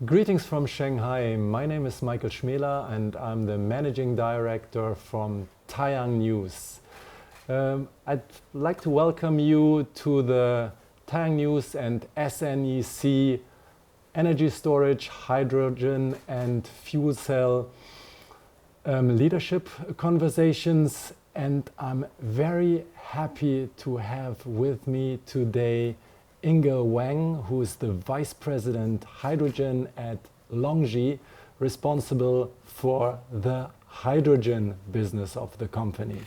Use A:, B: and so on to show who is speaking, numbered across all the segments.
A: Greetings from Shanghai. My name is Michael Schmela and I'm the Managing Director from TaiyangNews. I'd like to welcome you to the TaiyangNews and SNEC energy storage, hydrogen and fuel cell leadership conversations. And I'm very happy to have with me today Yingge Wang, who is the Vice President Hydrogen at LONGi, responsible for the hydrogen business of the company.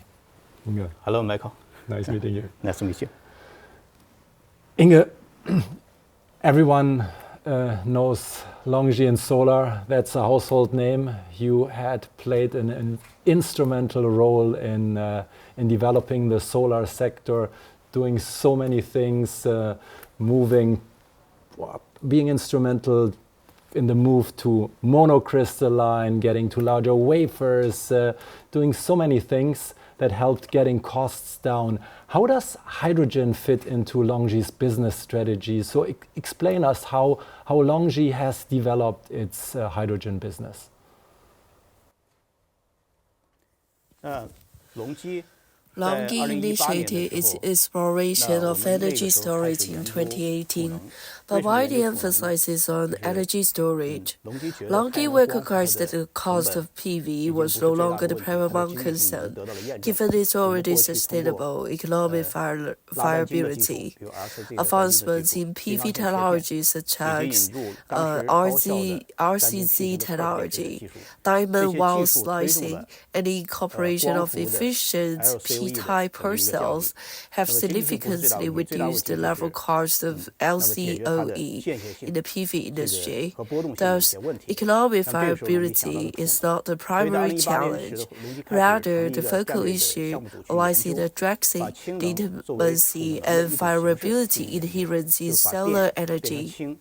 A: Yingge.
B: Hello, Michael.
A: Nice meeting you.
B: Nice to meet you.
A: Yingge, everyone knows LONGi and solar. That's a household name. You had played an instrumental role in developing the solar sector, doing so many things, being instrumental in the move to monocrystalline, getting to larger wafers, doing so many things that helped getting costs down. How does hydrogen fit into LONGi's business strategy? So explain us how LONGi has developed its hydrogen business.
C: LONGi initiated its exploration of energy storage in 2018, but widely emphasizes on energy storage. LONGi recognized that the cost of PV was no longer the paramount concern, given its already sustainable economic viability. Advancements in PV technology such as RCC technology, diamond wall slicing, and the incorporation of efficient P-type cells have significantly reduced the level cost of LCOE in the PV industry. Thus, economic viability is not the primary challenge. Rather, the focal issue lies in addressing the intermittency and variability inherent in solar energy.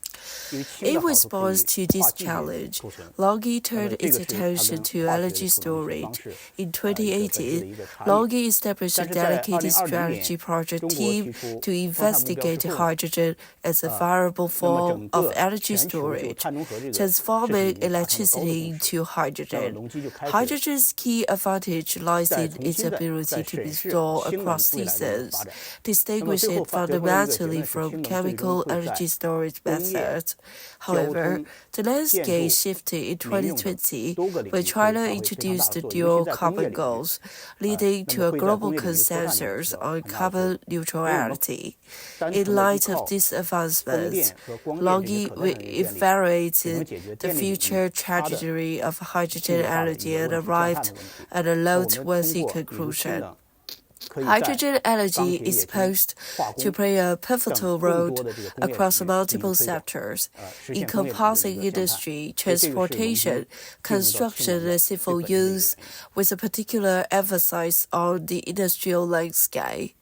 C: In response to this challenge, LONGi turned its attention to energy storage. In 2018, LONGi established a dedicated strategy project team to investigate hydrogen as a viable form of energy storage, transforming electricity into hydrogen. Hydrogen's key advantage lies in its ability to be stored across seasons, distinguishing it fundamentally from chemical energy storage methods. However, the landscape shifted in 2020 when China introduced the dual carbon goals, leading to a global consensus on carbon neutrality. In light of these advancements, LONGi evaluated the future trajectory of hydrogen energy and arrived at a noteworthy conclusion. Hydrogen energy is poised to play a pivotal role across multiple sectors, encompassing industry, transportation, construction, and civil use, with a particular emphasis on the industrial landscape.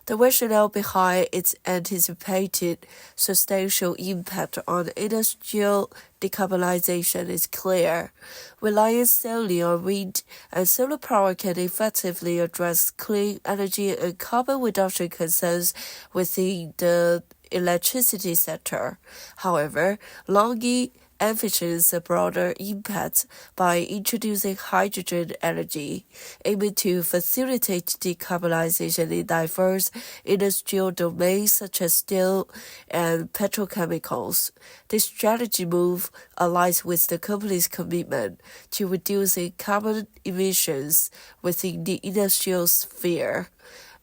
C: The rationale behind its anticipated substantial impact on industrial decarbonization is clear. Reliance solely on wind and solar power can effectively address clean energy and carbon reduction concerns within the electricity sector. However, LONGi envisions a broader impact by introducing hydrogen energy, aiming to facilitate decarbonization in diverse industrial domains such as steel and petrochemicals. This strategy move aligns with the company's commitment to reducing carbon emissions within the industrial sphere.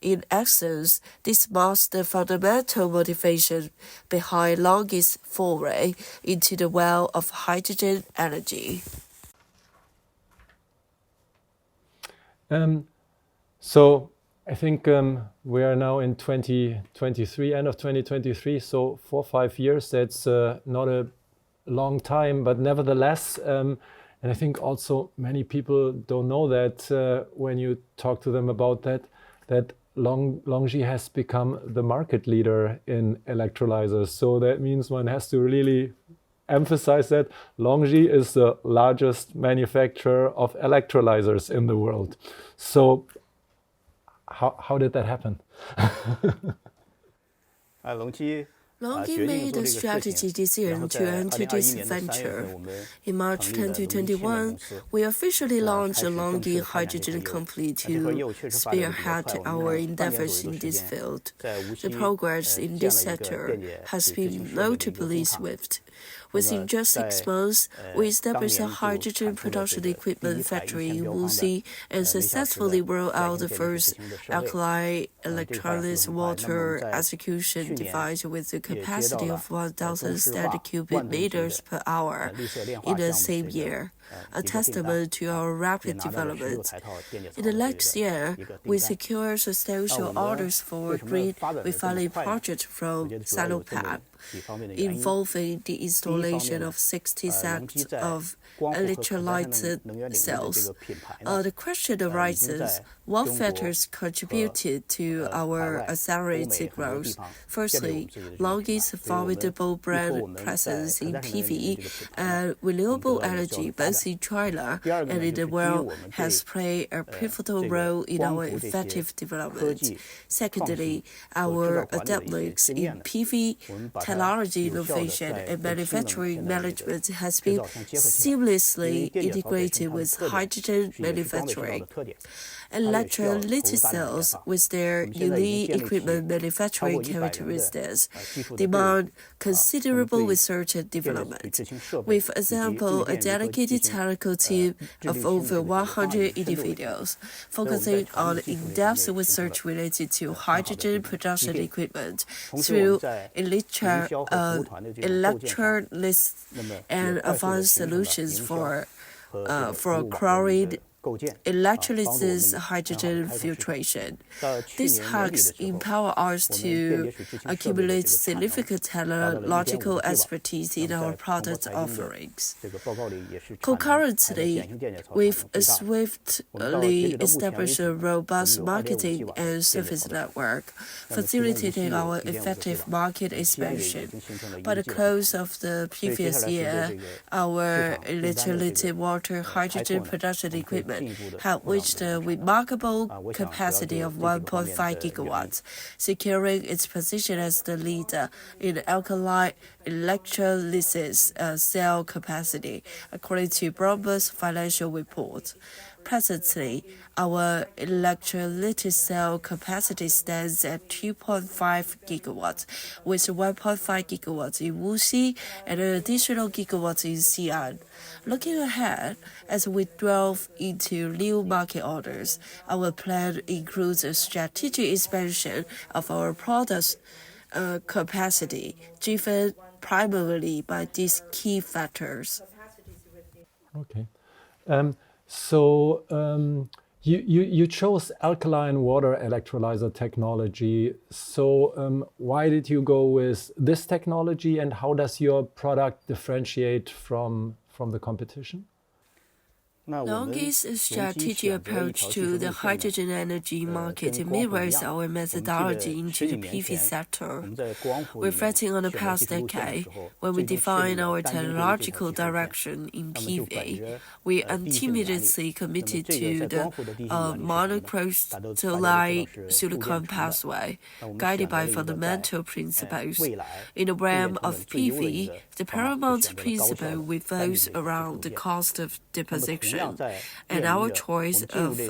C: In essence, this marks the fundamental motivation behind LONGi's foray into the world of hydrogen energy.
A: So I think we are now in 2023, end of 2023, so 4 or 5 years, that's not a long time, but nevertheless, and I think also many people don't know that when you talk to them about that LONGi has become the market leader in electrolyzers. So that means one has to really emphasize that LONGi is the largest manufacturer of electrolyzers in the world. So how did that happen?
C: LONGi made a strategy decision to enter this venture. In March 2021, we officially launched a LONGi hydrogen company to spearhead our endeavors in this field. The progress in this sector has been notably swift. Within just 6 months, we established a hydrogen production equipment factory in Wuxi and successfully rolled out the first alkaline electrolysis water execution device with a capacity of 1,000 standard cubic meters per hour in the same year, a testament to our rapid development. In the next year, we secured substantial orders for a green refining project from Sinopec, involving the installation of 60 sets of electrolyte cells. The question arises, what factors contributed to our accelerated growth? Firstly, LONGi's formidable brand presence in PV and renewable energy both in China and in the world has played a pivotal role in our effective development. Secondly, our adeptness in PV technology innovation and manufacturing management has been seamlessly integrated with hydrogen manufacturing. Electrolytic cells, with their unique equipment manufacturing characteristics, demand considerable research and development. We've assembled a dedicated technical team of over 100 individuals, focusing on in-depth research related to hydrogen production equipment through electrolysis and advanced solutions for chlorine electrolysis hydrogen filtration. These hacks empower us to accumulate significant technological expertise in our product offerings. Concurrently, we've swiftly established a robust marketing and service network, facilitating our effective market expansion. By the close of the previous year, our electrolytic water hydrogen production equipment had reached a remarkable capacity of 1.5 gigawatts, securing its position as the leader in alkaline electrolysis cell capacity, according to Bloomberg's financial report. Presently, our electrolytic cell capacity stands at 2.5 gigawatts, with 1.5 gigawatts in Wuxi and an additional gigawatt in Xi'an. Looking ahead, as we delve into new market orders, our plan includes a strategic expansion of our products' capacity, driven primarily by these key factors.
A: Okay. You chose alkaline water electrolyzer technology. So why did you go with this technology, and how does your product differentiate from the competition?
C: LONGi's strategic approach to the hydrogen energy market mirrors our methodology into the PV sector. Reflecting on the past decade, when we defined our technological direction in PV, we untimitedly committed to the monocrystalline silicon pathway, guided by fundamental principles. In the realm of PV, the paramount principle revolves around the cost of deposition, and our choice of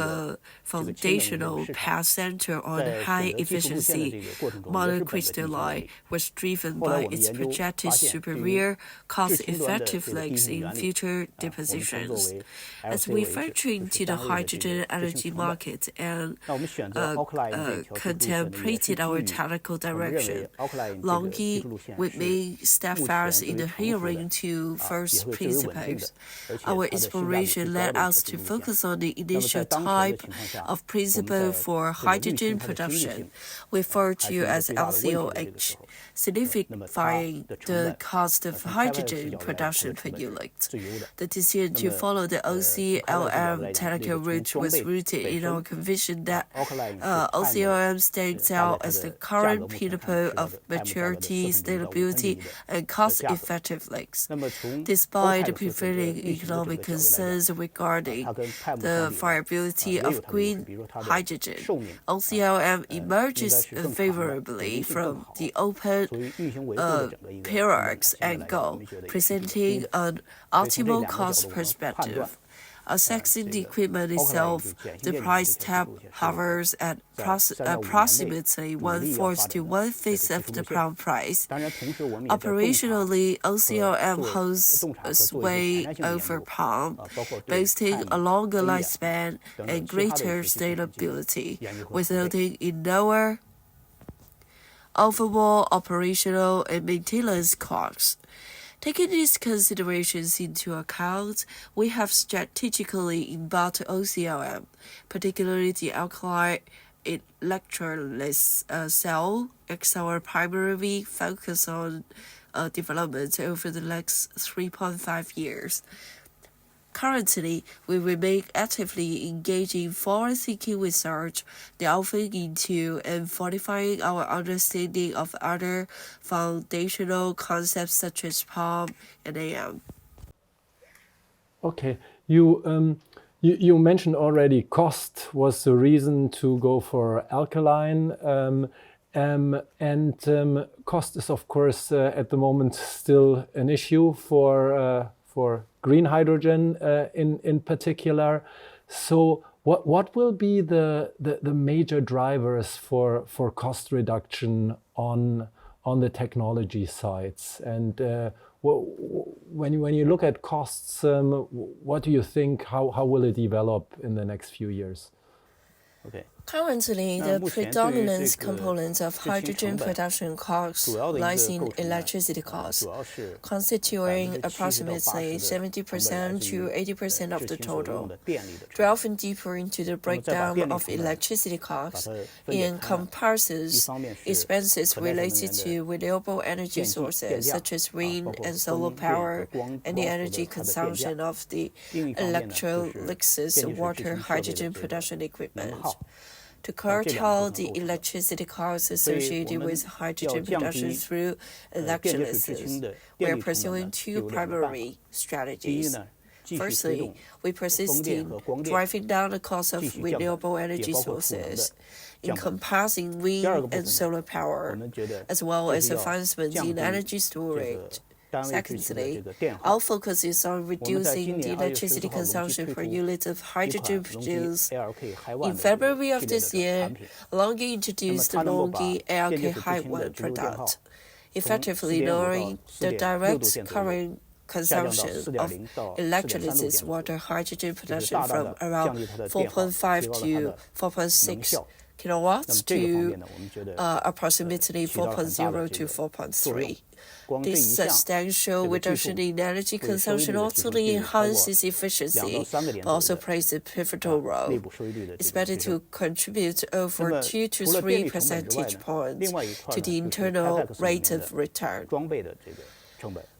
C: foundational path center on high-efficiency monocrystalline was driven by its projected superior cost-effectiveness in future depositions. As we venture into the hydrogen energy market and contemplated our technical direction, LONGi remained steadfast in adhering to first principles. Our exploration led us to focus on the initial type of principle for hydrogen production, referred to as LCOE, signifying the cost of hydrogen production per unit. The decision to follow the OCLM technical route was rooted in our conviction that OCLM stands out as the current pinnacle of maturity, stability, and cost-effectiveness. Despite the prevailing economic concerns regarding the viability of green hydrogen. LCOM emerges favorably from the open periodics angle, presenting an optimal cost perspective. Assessing the equipment itself, the price tab hovers at approximately 1/4 to 1/5 of the pound price. Operationally, LCOM holds a sway over palm, boasting a longer lifespan and greater stability, resulting in lower overall operational and maintenance costs. Taking these considerations into account, we have strategically embarked LCOM, particularly the alkaline electrolysis cell, as our primary focus on development over the next 3.5 years. Currently, we remain actively engaged in forward-thinking research, delving into and fortifying our understanding of other foundational concepts such as palm and AM.
A: Okay, you mentioned already cost was the reason to go for alkaline, and cost is of course at the moment still an issue for green hydrogen in particular. So what will be the major drivers for cost reduction on the technology sides? And when you look at costs, what do you think? How will it develop in the next few years?
C: Okay. Currently, the predominant components of hydrogen production costs lies in electricity costs, constituting approximately 70% to 80% of the total. Delving deeper into the breakdown of electricity costs, it encompasses expenses related to renewable energy sources such as wind and solar power, and the energy consumption of the electrolysis water hydrogen production equipment. To curtail the electricity costs associated with hydrogen production through electrolysis, we are pursuing two primary strategies. Firstly, we persist in driving down the cost of renewable energy sources, encompassing wind and solar power, as well as advancement in energy storage. Secondly, our focus is on reducing the electricity consumption per unit of hydrogen produced. In February of this year, LONGi introduced the LONGi ALK High-1 product, effectively lowering the direct current consumption of electrolysis water hydrogen production from around 4.5 to 4.6 kilowatts to approximately 4.0 to 4.3. This substantial reduction in energy consumption not only enhances efficiency, but also plays a pivotal role, expected to contribute over 2 to 3 percentage points to the internal rate of return.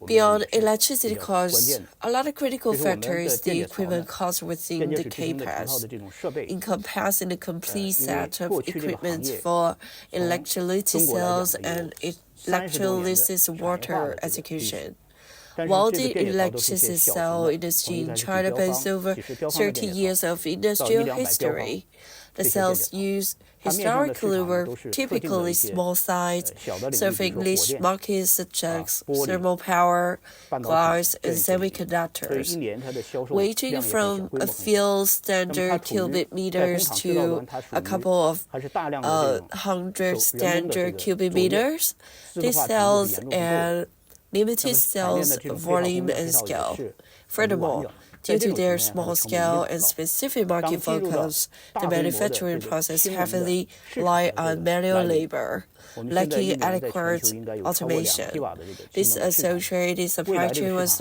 C: Beyond electricity costs, another critical factor is the equipment cost within the CAPEX, encompassing the complete set of equipment for electrolytic cells and electrolysis water execution. While the electrolysis cell industry in China boasts over 30 years of industrial history, the cells used historically were typically small-sized, serving niche markets such as thermal power, glass, and semiconductors, ranging from a few standard cubic meters to a couple of hundred standard cubic meters. These cells and limited sales volume and scale. Furthermore, due to their small scale and specific market focus, the manufacturing process heavily relies on manual labor, lacking adequate automation. This associated supply chain was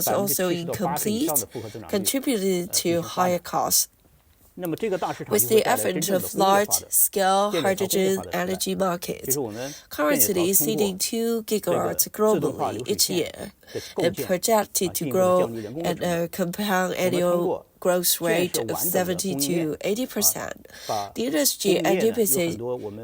C: also incomplete, contributing to higher costs. With the advent of large-scale hydrogen energy markets, currently exceeding 2 gigawatts globally each year, and projected to grow at a compound annual growth rate of 70 to 80%. The industry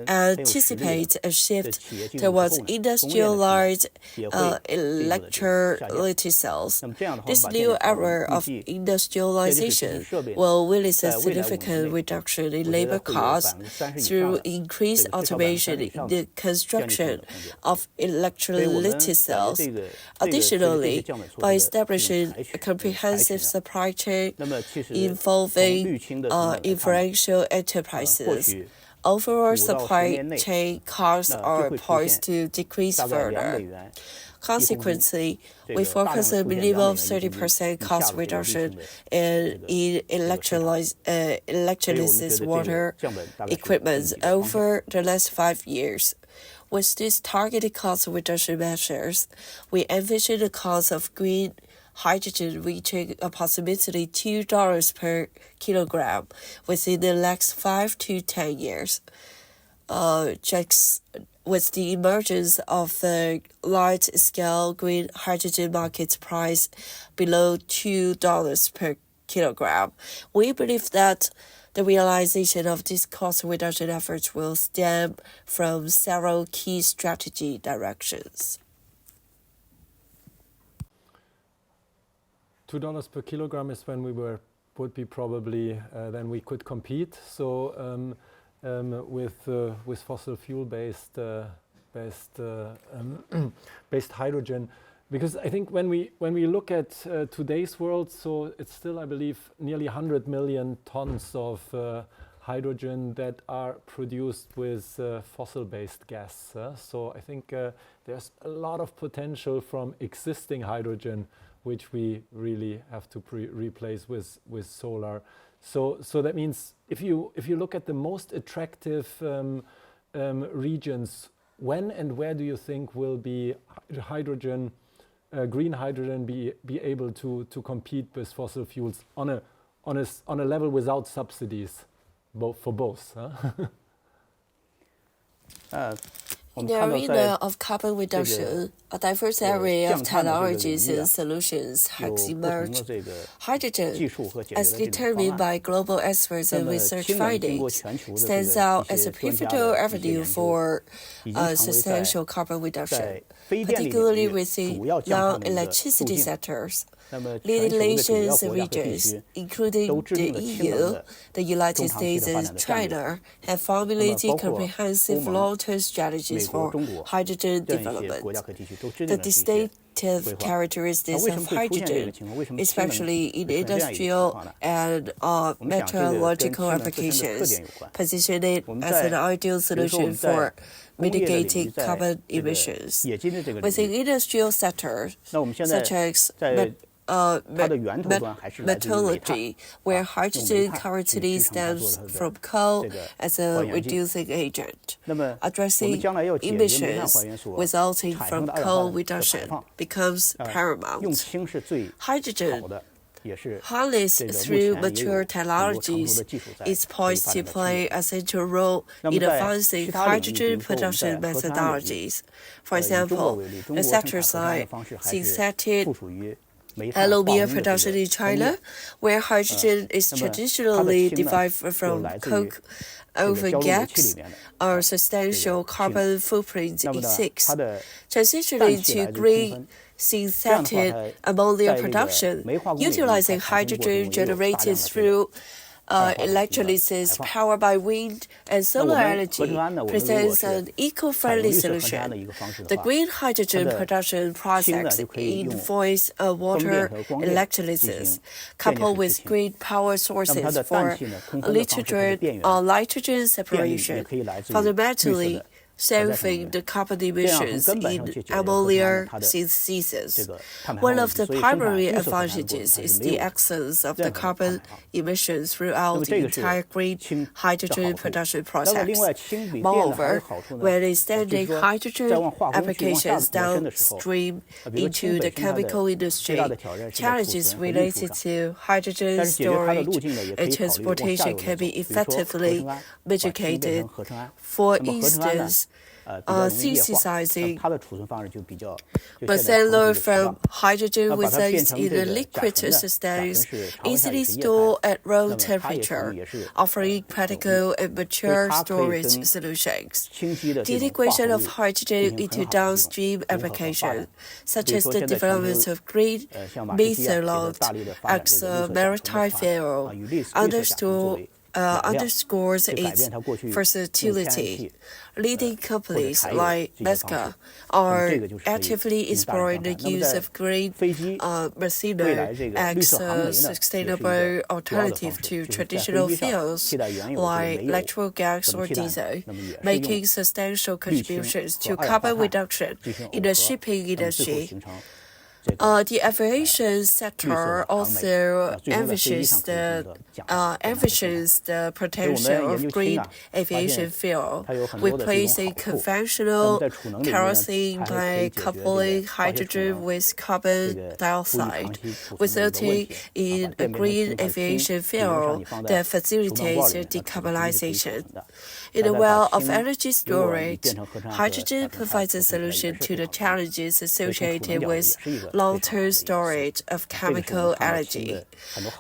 C: anticipates a shift towards industrialized electrolytic cells. This new era of industrialization will witness a significant reduction in labor costs through increased automation in the construction of electrolytic cells. Additionally, by establishing a comprehensive supply chain involving influential enterprises, overall supply chain costs are poised to decrease further. Consequently, we focus on minimum 30% cost reduction in electrolysis water equipment over the last 5 years. With these targeted cost reduction measures, we envision the cost of green hydrogen reaching approximately $2 per kilogram within the next 5 to 10 years. With the emergence of the large-scale green hydrogen market price below $2 per kilogram, we believe that the realization of these cost reduction efforts will stem from several key strategy directions.
A: $2 per kilogram is when we would be probably then we could compete. So with fossil fuel based hydrogen, because I think when we look at today's world, so it's still, I believe, nearly 100 million tons of hydrogen that are produced with fossil-based gas. So I think there's a lot of potential from existing hydrogen, which we really have to replace with solar. So that means if you look at the most attractive regions, when and where do you think will be hydrogen, green hydrogen, be able to compete with fossil fuels on a level without subsidies, for both?
C: In the arena of carbon reduction, a diverse array of technologies and solutions has emerged. Hydrogen, as determined by global experts and research findings, stands out as a pivotal avenue for substantial carbon reduction, particularly within non-electricity sectors. Leading nations and regions, including the EU, the United States, and China, have formulated comprehensive long-term strategies for hydrogen development. The distinctive characteristics of hydrogen, especially in industrial and meteorological applications, position it as an ideal solution for mitigating carbon emissions. Within industrial sectors, such as metallurgy, where hydrogen currently stems from coal as a reducing agent. Addressing emissions resulting from coal reduction becomes paramount. Hydrogen, harnessed through mature technologies, is poised to play a central role in advancing hydrogen production methodologies. For example, in sectors like synthetic LONGi production in China, where hydrogen is traditionally derived from coke oven gas, a substantial carbon footprint exists. Transitioning to green synthetic ammonia production, utilizing hydrogen generated through electrolysis powered by wind and solar energy presents an eco-friendly solution. The green hydrogen production process involves water electrolysis coupled with green power sources for nitrogen separation, fundamentally solving the carbon emissions in ammonia synthesis. One of the primary advantages is the absence of the carbon emissions throughout the entire green hydrogen production process. Moreover, when extending hydrogen applications downstream into the chemical industry, challenges related to hydrogen storage and transportation can be effectively mitigated. For instance, synthesizing methanol from hydrogen without in a liquid substance, easily stored at room temperature, offering practical and mature storage solutions. The integration of hydrogen into downstream applications, such as the development of green methanol as a maritime fuel, underscores its versatility. Leading companies like SNEC are actively exploring the use of green methanol as a sustainable alternative to traditional fuels like natural gas or diesel, making substantial contributions to carbon reduction in the shipping industry. The aviation sector also envisions the potential of green aviation fuel, replacing conventional kerosene by coupling hydrogen with carbon dioxide, resulting in a green aviation fuel that facilitates decarbonization. In the realm of energy storage, hydrogen provides a solution to the challenges associated with long-term storage of chemical energy.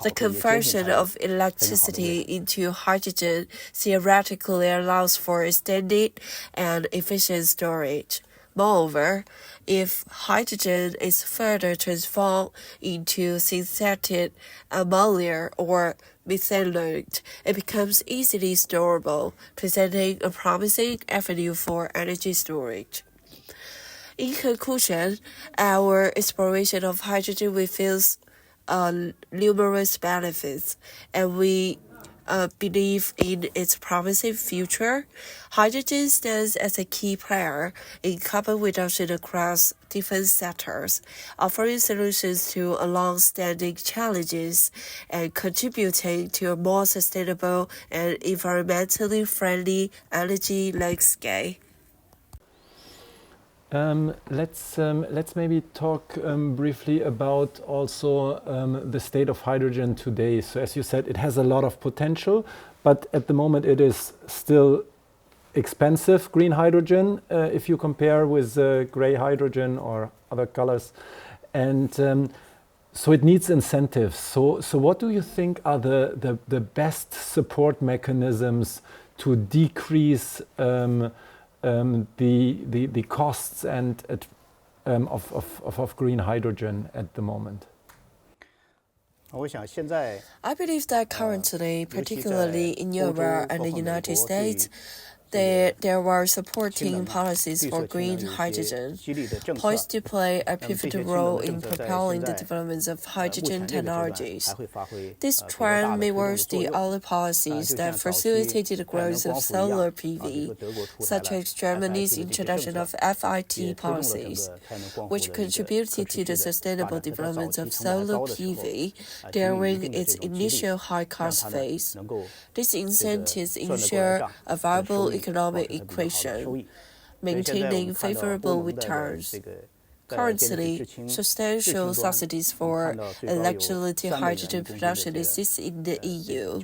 C: The conversion of electricity into hydrogen theoretically allows for extended and efficient storage. Moreover, if hydrogen is further transformed into synthetic ammonia or methanol, it becomes easily storable, presenting a promising avenue for energy storage. In conclusion, our exploration of hydrogen reveals numerous benefits, and we believe in its promising future. Hydrogen stands as a key player in carbon reduction across different sectors, offering solutions to long-standing challenges and contributing to a more sustainable and environmentally friendly energy landscape.
A: Let's maybe talk briefly about also the state of hydrogen today. So as you said, it has a lot of potential, but at the moment it is still expensive, green hydrogen, if you compare with gray hydrogen or other colors. And so it needs incentives. So what do you think are the best support mechanisms to decrease the costs and of green hydrogen at the moment?
C: I believe that currently, particularly in Europe and the United States, there are supporting policies for green hydrogen, poised to play a pivotal role in propelling the development of hydrogen technologies. This trend mirrors the other policies that facilitated the growth of solar PV, such as Germany's introduction of FIT policies, which contributed to the sustainable development of solar PV during its initial high-cost phase. These incentives ensure a viable economic equation, maintaining favorable returns. Currently, substantial subsidies for electrolytic hydrogen production exist in the EU,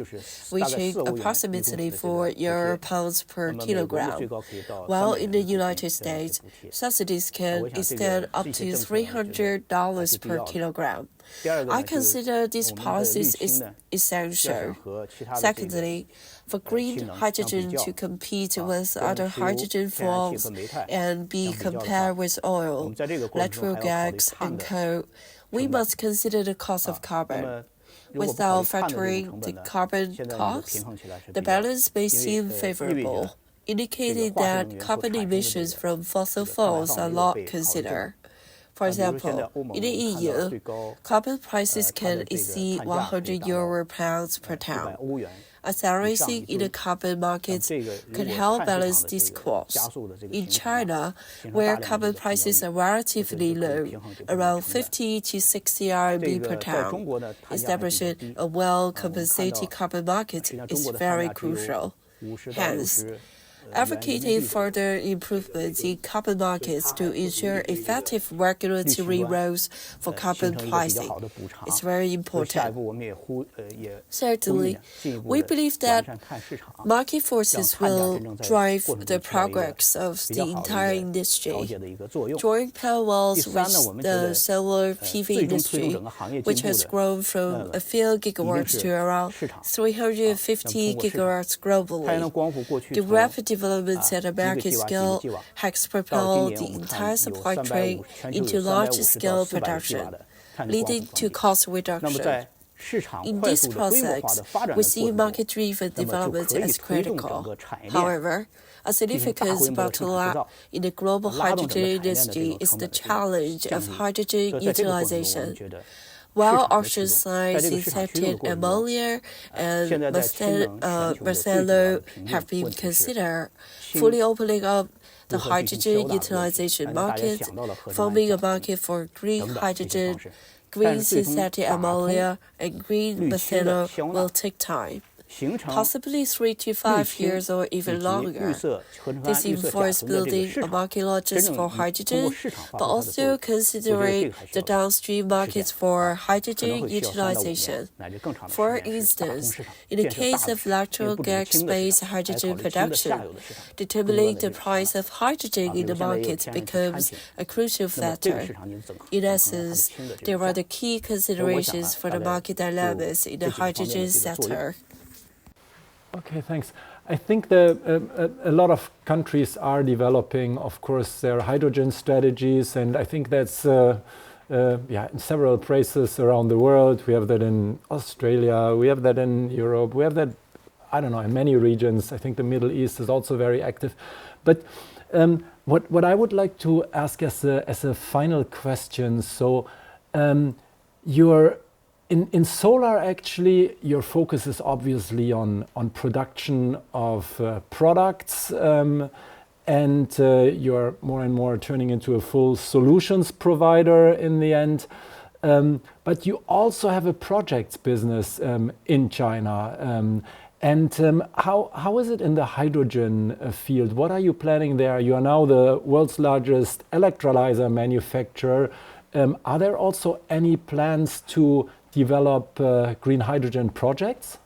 C: reaching approximately €4 per kilogram, while in the United States, subsidies can extend up to $300 per kilogram. I consider these policies essential. Secondly, for green hydrogen to compete with other hydrogen forms and be compared with oil, natural gas, and coal, we must consider the cost of carbon. Without factoring the carbon cost, the balance may seem favorable, indicating that carbon emissions from fossil fuels are not considered. For example, in the EU, carbon prices can exceed €100 per ton. Accelerating in the carbon markets could help balance this cost. In China, where carbon prices are relatively low, around 50 to 60 RMB per ton, establishing a well-compensated carbon market is very crucial. Hence, advocating further improvements in carbon markets to ensure effective regulatory rules for carbon pricing is very important. Certainly, we believe that market forces will drive the progress of the entire industry, drawing parallels with the solar PV industry, which has grown from a few gigawatts to around 350 gigawatts globally. The rapid developments at a market scale has propelled the entire supply chain into large-scale production, leading to cost reduction. In this process, we see market-driven development as critical. However, a significant bottleneck in the global hydrogen industry is the challenge of hydrogen utilization. While options-like synthetic ammonia and methanol have been considered, fully opening up the hydrogen utilization market, forming a market for green hydrogen, green synthetic ammonia, and green methanol will take time, possibly 3 to 5 years or even longer. This involves building a market not just for hydrogen, but also considering the downstream markets for hydrogen utilization. For instance, in the case of natural gas-based hydrogen production, determining the price of hydrogen in the market becomes a crucial factor. In essence, there are the key considerations for the market dynamics in the hydrogen sector.
A: Okay, thanks. I think a lot of countries are developing, of course, their hydrogen strategies, and I think that's in several places around the world. We have that in Australia, we have that in Europe, we have that, I don't know, in many regions. I think the Middle East is also very active. But what I would like to ask as a final question, so in solar, actually, your focus is obviously on production of products, and you're more and more turning into a full solutions provider in the end. But you also have a projects business in China. How is it in the hydrogen field? What are you planning there? You are now the world's largest electrolyzer manufacturer. Are there also any plans to develop green hydrogen projects?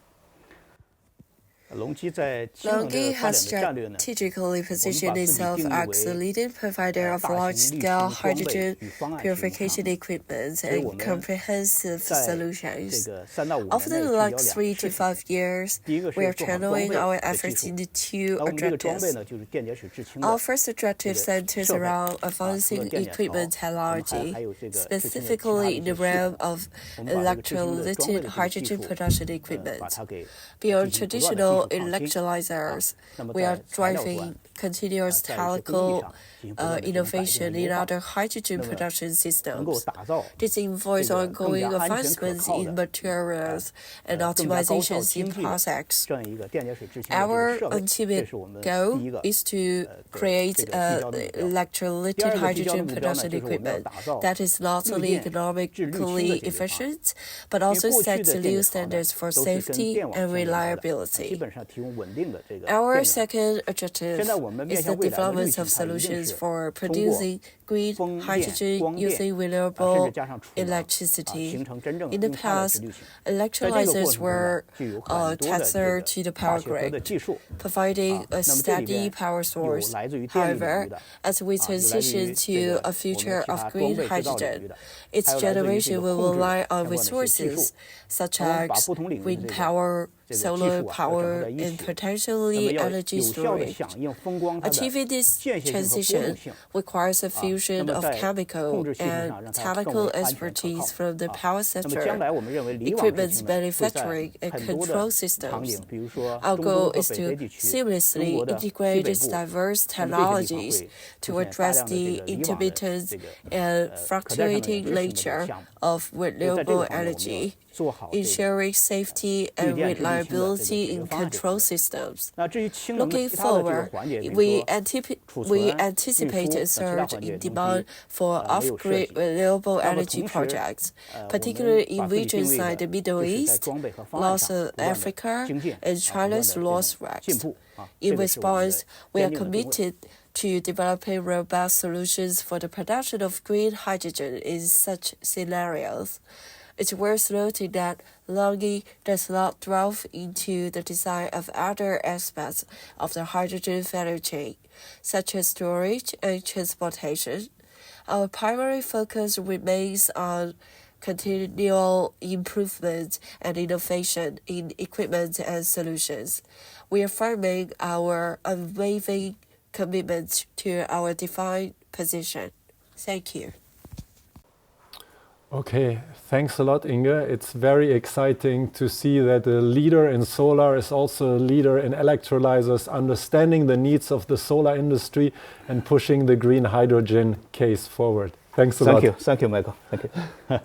C: LONGi has strategically positioned itself as a leading provider of large-scale hydrogen purification equipment and comprehensive solutions. Over the next 3 to 5 years, we are channeling our efforts into 2 objectives. Our first objective centers around advancing equipment technology, specifically in the realm of electrolytic hydrogen production equipment. Beyond traditional electrolyzers, we are driving continuous technical innovation in other hydrogen production systems. This involves ongoing advancements in materials and optimizations in process. Our ultimate goal is to create electrolytic hydrogen production equipment that is not only economically efficient, but also sets new standards for safety and reliability. Our second objective is the development of solutions for producing green hydrogen using renewable electricity. In the past, electrolyzers were tethered to the power grid, providing a steady power source. However, as we transition to a future of green hydrogen, its generation will rely on resources such as wind power, solar power, and potentially energy storage. Achieving this transition requires a fusion of chemical and technical expertise from the power sector, equipment manufacturing, and control systems. Our goal is to seamlessly integrate these diverse technologies to address the intermittent and fluctuating nature of renewable energy. ensuring safety and reliability in control systems. Looking forward, we anticipate a surge in demand for off-grid renewable energy projects, particularly in regions like the Middle East, North Africa, and China's Northwest. In response, we are committed to developing robust solutions for the production of green hydrogen in such scenarios. It's worth noting that LONGi does not delve into the design of other aspects of the hydrogen value chain, such as storage and transportation. Our primary focus remains on continual improvement and innovation in equipment and solutions, reaffirming our unwavering commitment to our defined position. Thank you.
A: Okay, thanks a lot, Inge. It's very exciting to see that a leader in solar is also a leader in electrolyzers, understanding the needs of the solar industry and pushing the green hydrogen case forward. Thanks a lot.
B: Thank you, Michael. Thank you.